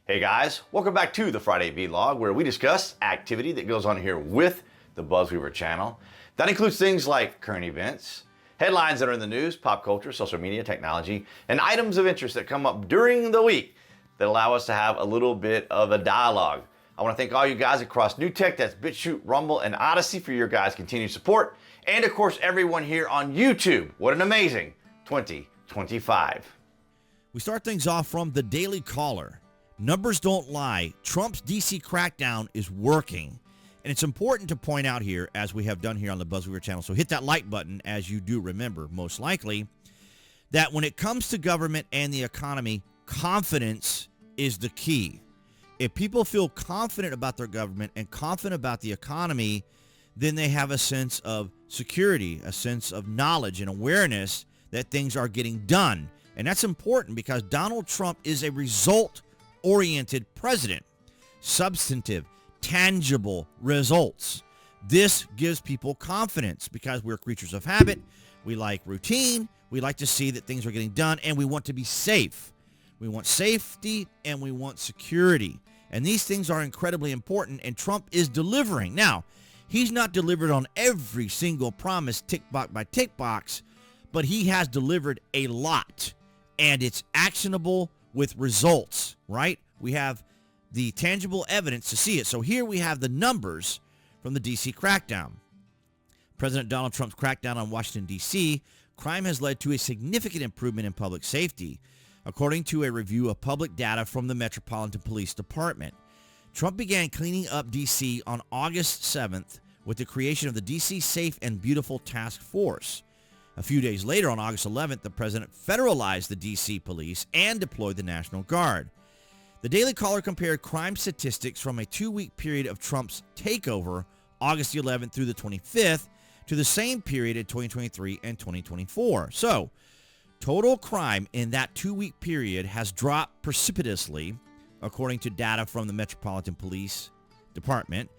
Hey guys, welcome back to the Friday Vlog, where we discuss activity that goes on here with the BuzWeaver channel. That includes things like current events, headlines that are in the news, pop culture, social media, technology, and items of interest that come up during the week that allow us to have a little bit of a dialogue. I want to thank all you guys across New Tech, that's BitChute, Rumble, and Odyssey for your guys' continued support. And of course, everyone here on YouTube. What an amazing 2025. We start things off from the Daily Caller. Numbers don't lie. Trump's DC crackdown is working. And it's important to point out here, as we have done here on the BuzWeaver channel, so hit that like button, as you do remember, most likely, that when it comes to government and the economy, confidence is the key. If people feel confident about their government and confident about the economy, then they have a sense of security, a sense of knowledge and awareness that things are getting done. And that's important because Donald Trump is a result-oriented president. Substantive, tangible results. This gives people confidence because we're creatures of habit. We like routine. We like to see that things are getting done, and we want to be safe. We want safety and we want security. And these things are incredibly important, and Trump is delivering. Now, he's not delivered on every single promise tick box by tick box, but he has delivered a lot, and it's actionable with results, right? We have the tangible evidence to see it. So here we have the numbers from the D.C. crackdown. President Donald Trump's crackdown on Washington, D.C., crime has led to a significant improvement in public safety, according to a review of public data from the Metropolitan Police Department. Trump began cleaning up D.C. on August 7th with the creation of the D.C. Safe and Beautiful Task Force. A few days later, on August 11th, the president federalized the D.C. police and deployed the National Guard. The Daily Caller compared crime statistics from a 2-week period of Trump's takeover, August 11th through the 25th, to the same period in 2023 and 2024. So, total crime in that 2-week period has dropped precipitously, according to data from the Metropolitan Police Department.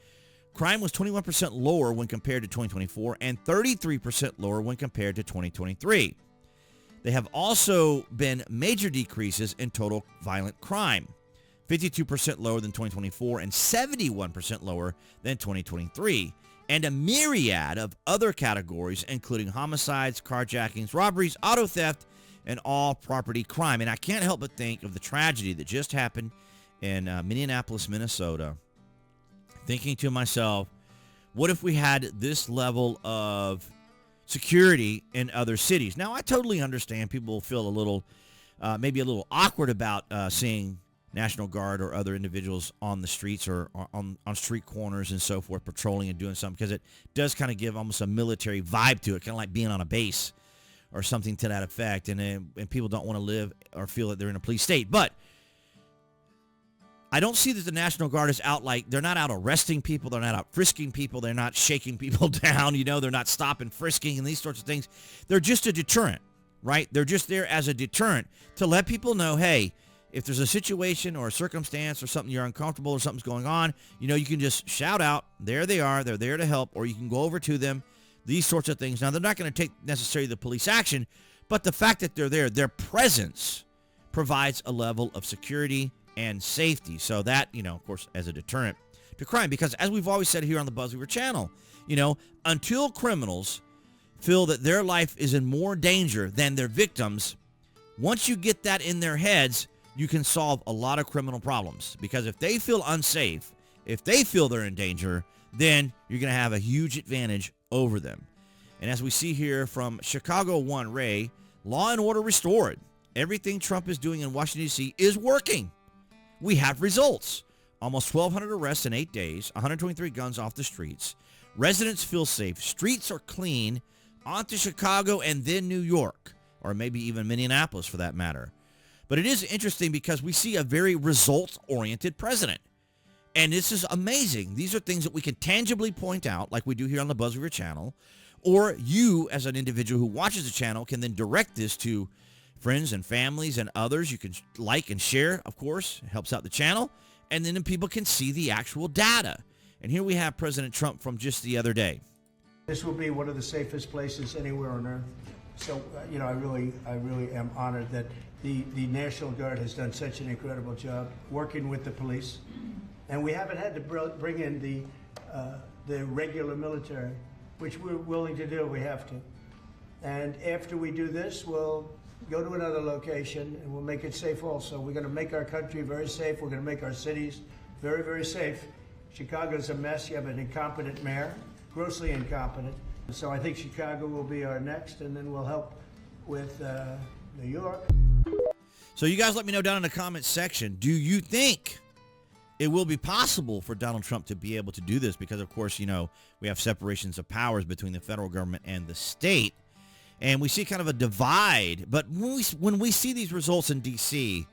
Crime was 21% lower when compared to 2024 and 33% lower when compared to 2023. There have also been major decreases in total violent crime, 52% lower than 2024 and 71% lower than 2023, and a myriad of other categories, including homicides, carjackings, robberies, auto theft, and all property crime. And I can't help but think of the tragedy that just happened in Minneapolis, Minnesota, thinking to myself, what if we had this level of security in other cities? Now, I totally understand people feel a little, maybe a little awkward about seeing National Guard or other individuals on the streets or on street corners and so forth, patrolling and doing something, because it does kind of give almost a military vibe to it, kind of like being on a base or something to that effect, and people don't want to live or feel that they're in a police state. But I don't see that the National Guard is out like, they're not out arresting people, they're not out frisking people, they're not shaking people down, they're not stopping frisking and these sorts of things. They're just a deterrent, right? They're just there as a deterrent to let people know, hey, if there's a situation or a circumstance or something you're uncomfortable or something's going on, you can just shout out, there they are, they're there to help, or you can go over to them, these sorts of things. Now, they're not going to take necessarily the police action, but the fact that they're there, their presence provides a level of security and safety. So that, of course, as a deterrent to crime. Because as we've always said here on the BuzWeaver channel, until criminals feel that their life is in more danger than their victims, once you get that in their heads, you can solve a lot of criminal problems. Because if they feel unsafe, if they feel they're in danger, then you're going to have a huge advantage over them. And as we see here from Chicago One Ray, law and order restored. Everything Trump is doing in Washington, D.C. is working. We have results. Almost 1,200 arrests in 8 days, 123 guns off the streets. Residents feel safe. Streets are clean. On to Chicago and then New York, or maybe even Minneapolis for that matter. But it is interesting because we see a very results-oriented president. And this is amazing. These are things that we can tangibly point out, like we do here on the BuzWeaver channel, or you as an individual who watches the channel can then direct this to friends and families and others. You can like and share, of course. It helps out the channel. And then people can see the actual data. And here we have President Trump from just the other day. This will be one of the safest places anywhere on earth. So, I really am honored that The National Guard has done such an incredible job working with the police, and we haven't had to bring in the regular military, which we're willing to do. We have to. And after we do this, we'll go to another location and we'll make it safe also. We're going to make our country very safe. We're going to make our cities very, very safe. Chicago's a mess. You have an incompetent mayor, grossly incompetent. So I think Chicago will be our next, and then we'll help with New York. So you guys let me know down in the comments section, do you think it will be possible for Donald Trump to be able to do this? Because, of course, you know, we have separations of powers between the federal government and the state, and we see kind of a divide. But when we see these results in D.C.,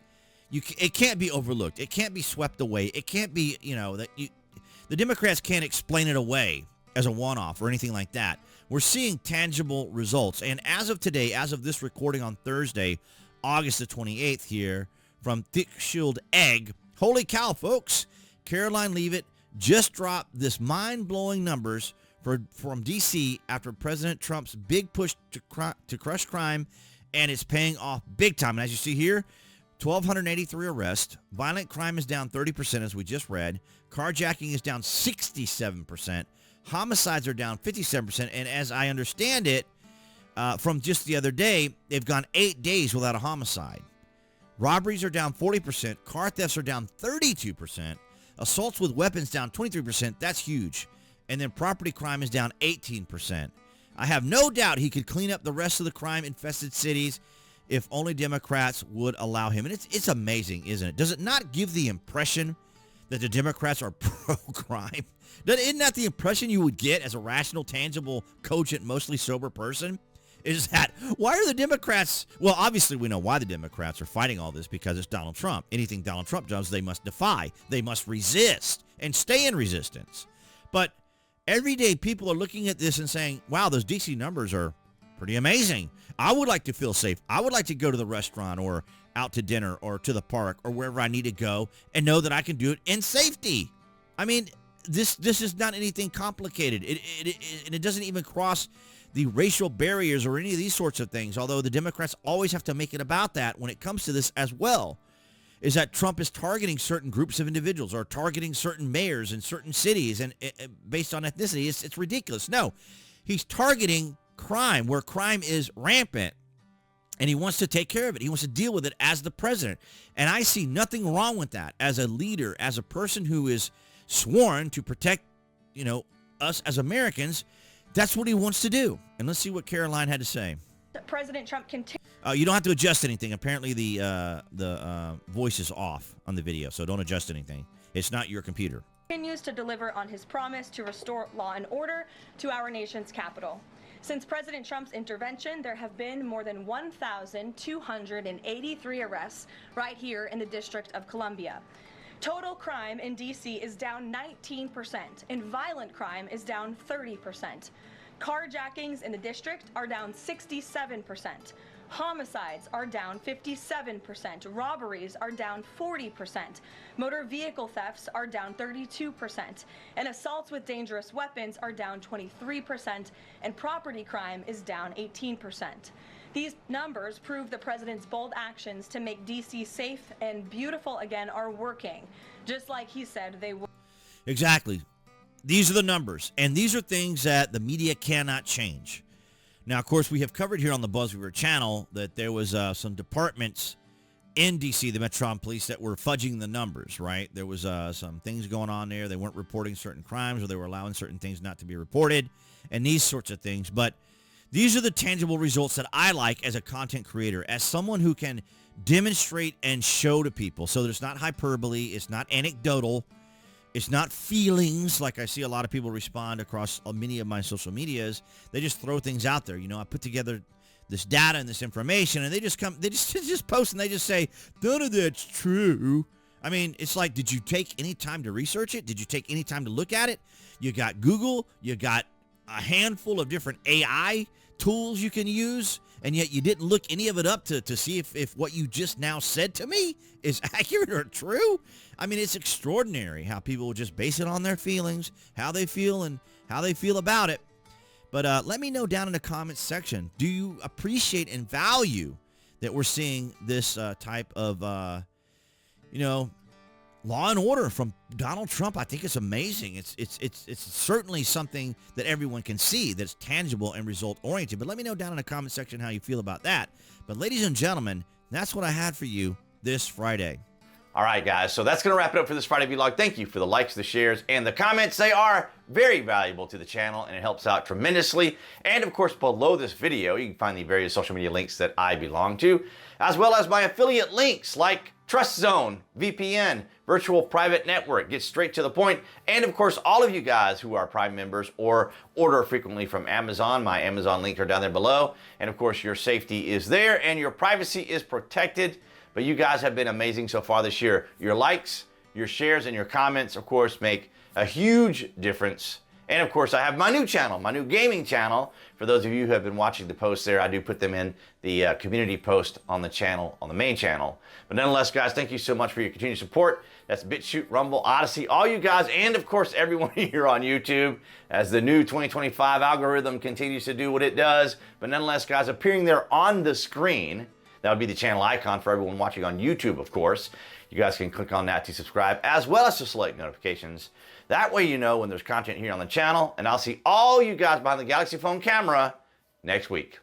it can't be overlooked. It can't be swept away. It can't be, you know, the Democrats can't explain it away as a one-off or anything like that. We're seeing tangible results. And as of today, as of this recording on Thursday, August the 28th here from 𝐀𝐦𝐬𝐥𝐢𝐚, holy cow, folks, Caroline Leavitt just dropped this mind-blowing numbers from D.C. after President Trump's big push to crush crime, and it's paying off big time. And as you see here, 1,283 arrests. Violent crime is down 30%, as we just read. Carjacking is down 67%. Homicides are down 57%. And as I understand it, from just the other day, they've gone 8 days without a homicide. Robberies are down 40%. Car thefts are down 32%. Assaults with weapons down 23%. That's huge. And then property crime is down 18%. I have no doubt he could clean up the rest of the crime-infested cities if only Democrats would allow him. And it's amazing, isn't it? Does it not give the impression that the Democrats are pro-crime? Isn't that the impression you would get as a rational, tangible, cogent, mostly sober person? Is that, why are the Democrats, well, obviously we know why the Democrats are fighting all this, because it's Donald Trump. Anything Donald Trump does, they must defy. They must resist and stay in resistance. But every day people are looking at this and saying, wow, those D.C. numbers are pretty amazing. I would like to feel safe. I would like to go to the restaurant or out to dinner or to the park or wherever I need to go and know that I can do it in safety. I mean, this is not anything complicated. It doesn't even cross the racial barriers or any of these sorts of things, although the Democrats always have to make it about that when it comes to this as well, is that Trump is targeting certain groups of individuals or targeting certain mayors in certain cities and based on ethnicity. It's ridiculous. No, he's targeting crime where crime is rampant, and he wants to take care of it. He wants to deal with it as the president. And I see nothing wrong with that as a leader, as a person who is sworn to protect, you know, us as Americans. That's what he wants to do. And let's see what Caroline had to say. President Trump continues. You don't have to adjust anything. Apparently the voice is off on the video, so don't adjust anything. It's not your computer. Continues to deliver on his promise to restore law and order to our nation's capital. Since President Trump's intervention, there have been more than 1,283 arrests right here in the District of Columbia. Total crime in D.C. is down 19%, and violent crime is down 30%. Carjackings in the district are down 67%. Homicides are down 57%. Robberies are down 40%. Motor vehicle thefts are down 32%. And assaults with dangerous weapons are down 23%. And property crime is down 18%. These numbers prove the president's bold actions to make D.C. safe and beautiful again are working, just like he said they would. Exactly. These are the numbers, and these are things that the media cannot change. Now, of course, we have covered here on the BuzWeaver channel that there was some departments in D.C., the Metropolitan Police, that were fudging the numbers, right? There was some things going on there. They weren't reporting certain crimes, or they were allowing certain things not to be reported, and these sorts of things. But these are the tangible results that I like as a content creator, as someone who can demonstrate and show to people. So there's not hyperbole. It's not anecdotal. It's not feelings like I see a lot of people respond across many of my social medias. They just throw things out there. You know, I put together this data and this information, and they just post and they just say, none of that's true. I mean, it's like, did you take any time to research it? Did you take any time to look at it? You got Google, you got a handful of different AI tools you can use, and yet you didn't look any of it up to see if what you just now said to me is accurate or true. I mean, it's extraordinary how people will just base it on their feelings, how they feel, and how they feel about it. But let me know down in the comments section, do you appreciate and value that we're seeing this type of, law and order from Donald Trump. I think it's amazing. It's certainly something that everyone can see that's tangible and result oriented. But let me know down in the comment section how you feel about that. But ladies and gentlemen, that's what I had for you this Friday. All right, guys, so that's going to wrap it up for this Friday vlog. Thank you for the likes, the shares, and the comments. They are very valuable to the channel, and it helps out tremendously. And, of course, below this video, you can find the various social media links that I belong to, as well as my affiliate links like Trust Zone, VPN, Virtual Private Network, get straight to the point, and, of course, all of you guys who are Prime members or order frequently from Amazon, my Amazon links are down there below. And, of course, your safety is there, and your privacy is protected. But you guys have been amazing so far this year. Your likes, your shares, and your comments, of course, make a huge difference. And, of course, I have my new channel, my new gaming channel. For those of you who have been watching the posts there, I do put them in the community post on the channel, on the main channel. But nonetheless, guys, thank you so much for your continued support. That's BitChute, Rumble, Odyssey, all you guys, and, of course, everyone here on YouTube as the new 2025 algorithm continues to do what it does. But nonetheless, guys, appearing there on the screen, that would be the channel icon for everyone watching on YouTube, of course. You guys can click on that to subscribe, as well as to select notifications. That way you know when there's content here on the channel, and I'll see all you guys behind the Galaxy phone camera next week.